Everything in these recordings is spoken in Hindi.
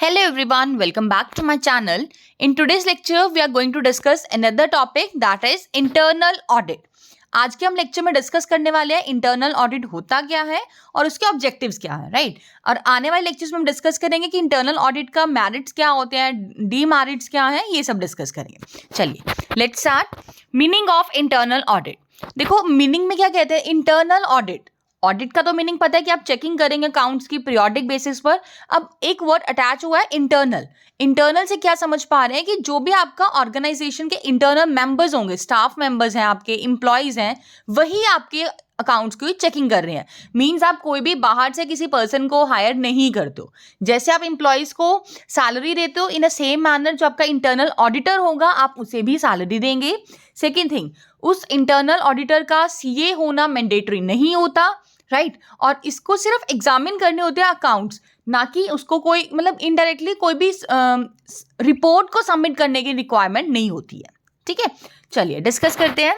Hello everyone, welcome back to my channel. In today's lecture, we are going to discuss another topic that is internal audit. आज के हम लेक्चर में डिस्कस करने वाले हैं इंटरनल ऑडिट होता क्या है और उसके ऑब्जेक्टिव्स क्या है, राइट। और आने वाले लेक्चर्स में हम डिस्कस करेंगे कि इंटरनल ऑडिट का मेरिट्स क्या होते हैं, डीमेरिट्स क्या है, ये सब डिस्कस करेंगे। चलिए let's start. Meaning of internal audit. देखो मीनिंग में क्या कहते हैं, इंटरनल ऑडिट। ऑडिट का तो मीनिंग पता है कि आप चेकिंग करेंगे अकाउंट्स की पीरियोडिक बेसिस पर। अब एक वर्ड अटैच हुआ है इंटरनल। इंटरनल से क्या समझ पा रहे हैं कि जो भी आपका ऑर्गेनाइजेशन के इंटरनल मेंबर्स होंगे, स्टाफ मेंबर्स हैं, आपके एम्प्लॉयज हैं, वही आपके अकाउंट्स की चेकिंग कर रहे हैं। मीन्स आप कोई भी बाहर से किसी पर्सन को हायर नहीं करते हो। जैसे आप एम्प्लॉयज को सैलरी देते हो, इन अ सेम मैनर जो आपका इंटरनल ऑडिटर होगा आप उसे भी सैलरी देंगे। सेकेंड थिंग, उस इंटरनल ऑडिटर का सीए होना मैंडेटरी नहीं होता, राइट। और इसको सिर्फ एग्जामिन करने होते हैं अकाउंट्स, ना कि उसको कोई मतलब इनडायरेक्टली कोई भी रिपोर्ट को सबमिट करने की रिक्वायरमेंट नहीं होती है। ठीक है, चलिए डिस्कस करते हैं।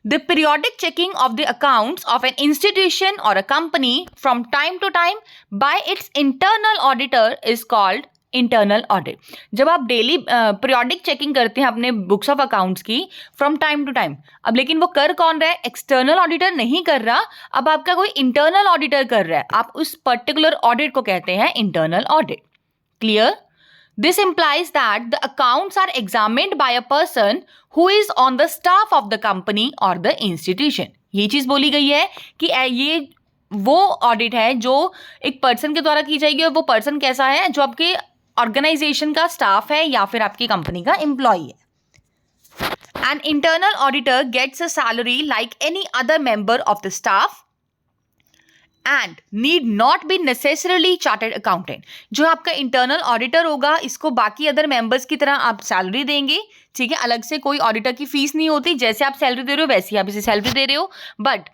The periodic checking of the accounts of an institution और a company from time to time by its internal auditor is called internal audit. जब आप डेली पीरियोडिक चेकिंग करते हैं अपने बुक्स ऑफ अकाउंट्स की फ्रॉम टाइम टू टाइम, अब लेकिन वो कर कौन रहा है, एक्सटर्नल ऑडिटर नहीं कर रहा, अब आपका कोई इंटरनल ऑडिटर कर रहा है, आप उस पर्टिकुलर ऑडिट को कहते हैं internal audit. Clear? This implies that the accounts are examined by a person who is on the staff of the company or the institution. ये चीज बोली गई है कि ये वो ऑडिट है जो एक पर्सन के द्वारा की जाएगी, और वो पर्सन कैसा है, जो आपके ऑर्गेनाइजेशन का स्टाफ है या फिर आपकी कंपनी का एम्प्लॉय है। An internal auditor gets a salary like any other member of the staff and need not be necessarily chartered accountant. जो आपका इंटरनल ऑडिटर होगा इसको बाकी अदर मेंबर्स की तरह आप सैलरी देंगे, ठीक है। अलग से कोई ऑडिटर की फीस नहीं होती, जैसे आप सैलरी दे रहे हो वैसे ही आप इसे सैलरी दे रहे हो। बट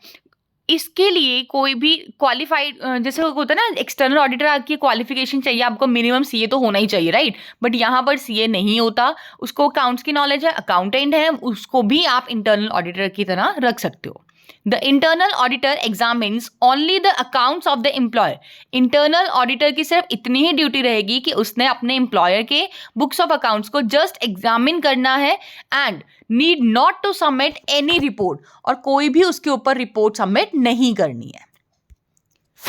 इसके लिए कोई भी क्वालिफाइड, जैसे होता है ना एक्सटर्नल ऑडिटर की क्वालिफिकेशन चाहिए, आपको मिनिमम सीए तो होना ही चाहिए, राइट। बट यहाँ पर सीए नहीं होता, उसको अकाउंट्स की नॉलेज है, अकाउंटेंट है, उसको भी आप इंटरनल ऑडिटर की तरह रख सकते हो। The internal auditor examines only the accounts of the employer. Internal auditor की सिर्फ इतनी ही ड्यूटी रहेगी कि उसने अपने एम्प्लॉयर के बुक्स ऑफ अकाउंट्स को जस्ट एग्जामिन करना है and need not to submit any report, और कोई भी उसके ऊपर रिपोर्ट सबमिट नहीं करनी है।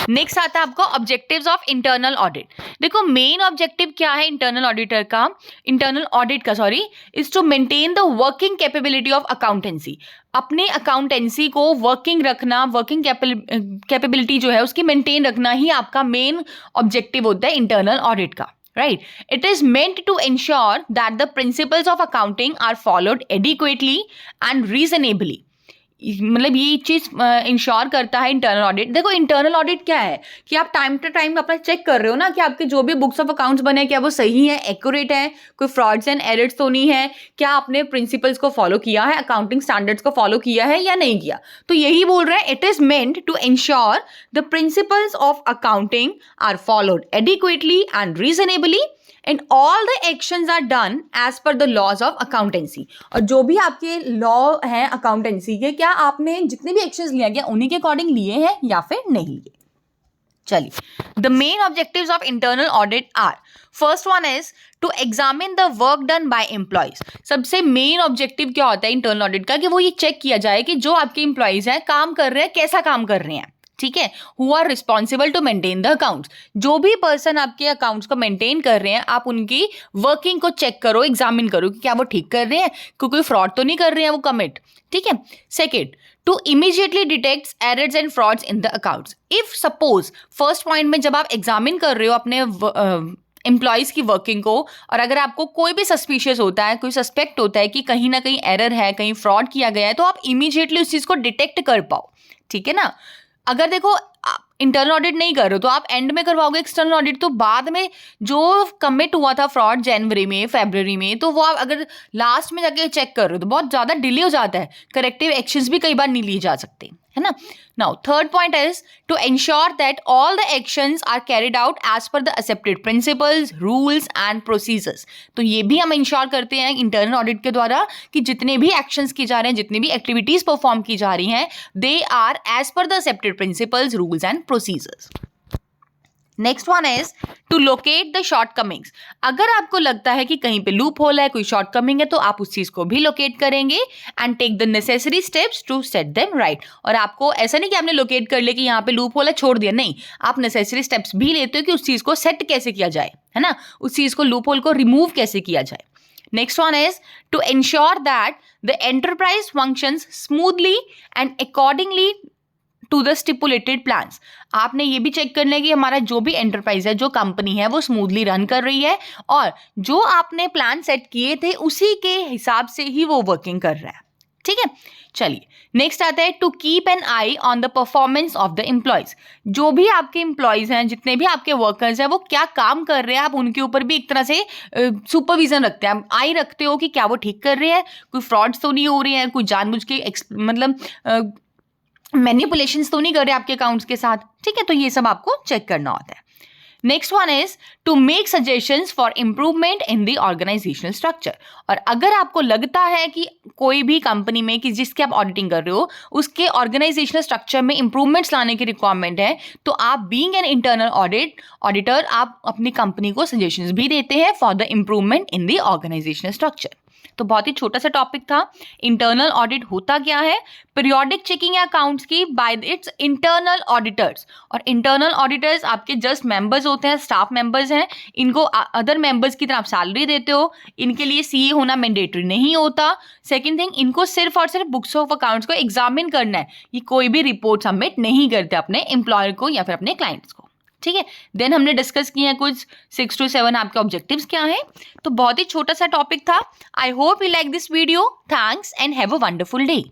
नेक्स्ट आता है आपको ऑब्जेक्टिव्स ऑफ इंटरनल ऑडिट। देखो मेन ऑब्जेक्टिव क्या है इंटरनल ऑडिटर का, इंटरनल ऑडिट का sorry, is to maintain the working capability of accountancy. अपने अकाउंटेंसी को वर्किंग रखना, वर्किंग कैपेबिलिटी जो है उसकी मेंटेन रखना ही आपका मेन ऑब्जेक्टिव होता है इंटरनल ऑडिट का, right? It is meant to ensure that the principles of accounting are followed adequately and reasonably. मतलब ये चीज इंश्योर करता है इंटरनल ऑडिट। देखो इंटरनल ऑडिट क्या है कि आप टाइम टू टाइम अपना चेक कर रहे हो ना कि आपके जो भी बुक्स ऑफ अकाउंट्स बने क्या वो सही है, एक्यूरेट है, कोई फ्रॉड्स एंड एरर्स तो नहीं है, क्या आपने प्रिंसिपल्स को फॉलो किया है, अकाउंटिंग स्टैंडर्ड्स को फॉलो किया है या नहीं किया। तो यही बोल रहे हैं, it is meant to ensure the principles of accounting are followed adequately and reasonably and all the actions are done as per the laws of accountancy. और जो भी आपके लॉ हैं अकाउंटेंसी के, क्या आपने जितने भी एक्शंस लिया गया उन्हीं के अकॉर्डिंग लिए हैं या फिर नहीं लिए। चलिए the main objectives of internal audit are, first one is to examine the work done by employees. सबसे मेन ऑब्जेक्टिव क्या होता है इंटरनल ऑडिट का कि वो ये चेक किया जाए कि जो आपके एम्प्लॉयज हैं काम कर रहे हैं, कैसा काम कर रहे हैं, ठीक है। Who are responsible to maintain the accounts. जो भी पर्सन आपके अकाउंट्स को मेंटेन कर रहे हैं आप उनकी वर्किंग को चेक करो, एग्जामिन करो कि क्या वो ठीक कर रहे हैं, कोई फ्रॉड तो नहीं कर रहे हैं वो कमिट, ठीक है। Second, to immediately detect errors and frauds in the accounts. If suppose first point में जब आप एग्जामिन कर रहे हो अपने एम्प्लॉयज़ की वर्किंग को, और अगर आपको कोई भी सस्पिशियस होता है, कोई सस्पेक्ट होता है कि कहीं ना कहीं एरर है, कहीं फ्रॉड किया गया है, तो आप इमीडिएटली उस चीज़ को डिटेक्ट कर पाओ, ठीक है ना। अगर देखो इंटरनल ऑडिट नहीं कर रहे हो तो आप एंड में करवाओगे एक्सटर्नल ऑडिट, तो बाद में जो कमिट हुआ था फ्रॉड जनवरी में, फरवरी में, तो वो आप अगर लास्ट में जाके चेक कर रहे हो तो बहुत ज़्यादा डिले हो जाता है, करेक्टिव एक्शंस भी कई बार नहीं लिए जा सकते, है ना। Now third point is to ensure that all the actions are carried out as per the accepted principles, rules and procedures. तो ये भी हम इंश्योर करते हैं इंटरनल ऑडिट के द्वारा कि जितने भी एक्शंस की जा रहे हैं, जितनी भी एक्टिविटीज परफॉर्म की जा रही हैं, they are as per the accepted principles, rules and procedures. Next one is to locate the shortcomings. अगर आपको लगता है कि कहीं पे लूप होल है, कोई शॉर्टकमिंग है, तो आप उस चीज को भी लोकेट करेंगे and take the necessary steps to set them right. और आपको ऐसा नहीं कि आपने लोकेट कर लिया कि यहाँ पे लूप होल है छोड़ दिया, नहीं, आप नेसेसरी स्टेप्स भी लेते हो कि उस चीज को सेट कैसे किया जाए, है ना, उस चीज को लूप होल को रिमूव कैसे किया जाए। Next one is to ensure that the enterprise functions smoothly and accordingly to the stipulated plans। आपने ये भी चेक करना है कि हमारा जो भी एंटरप्राइज है, जो कंपनी है, वो स्मूथली रन कर रही है और जो आपने प्लान सेट किए थे उसी के हिसाब से ही वो वर्किंग कर रहा है। ठीक है, चलिए नेक्स्ट आता है to keep an eye on the performance of the employees. जो भी आपके एम्प्लॉयज हैं, जितने भी आपके वर्कर्स हैं, वो क्या काम कर रहे हैं, आप उनके ऊपर भी एक तरह से सुपरविजन रखते हैं, आप आई रखते हो कि क्या वो ठीक कर रहे हैं, कोई फ्रॉड्स तो नहीं हो रही हैं, कोई जानबूझ के मतलब मैनिपुलेशंस तो नहीं कर रहे आपके अकाउंट्स के साथ। ठीक है, तो ये सब आपको चेक करना होता है। Next one is to make suggestions for improvement in the organisational structure. और अगर आपको लगता है कि कोई भी कंपनी में कि जिसके आप ऑडिटिंग कर रहे हो उसके ऑर्गेनाइजेशनल स्ट्रक्चर में इंप्रूवमेंट्स लाने की रिक्वायरमेंट है, तो आप बीइंग एन इंटरनल ऑडिटर आप अपनी कंपनी को सजेशंस भी देते हैं for the improvement in the organisational structure. तो बहुत ही छोटा सा टॉपिक था। इंटरनल ऑडिट होता क्या है? पीरियोडिक चेकिंग अकाउंट्स की बाय इट्स इंटरनल ऑडिटर्स। और इंटरनल ऑडिटर्स आपके जस्ट मेंबर्स होते हैं, स्टाफ मेंबर्स हैं, इनको अदर मेंबर्स की तरफ सैलरी देते हो, इनके लिए सीए होना मैंडेटरी नहीं होता। सेकंड थिंग, इनको सिर्फ और सिर्फ बुक्स ऑफ अकाउंट्स को एग्जामिन करना है, ये कोई भी रिपोर्ट सबमिट नहीं करते अपने एम्प्लॉयर को या फिर अपने क्लाइंट्स को। ठीक है, देन हमने डिस्कस किए हैं कुछ 6 to 7 आपके ऑब्जेक्टिव्स क्या हैं। तो बहुत ही छोटा सा टॉपिक था। I hope you like this video. Thanks and have a wonderful day.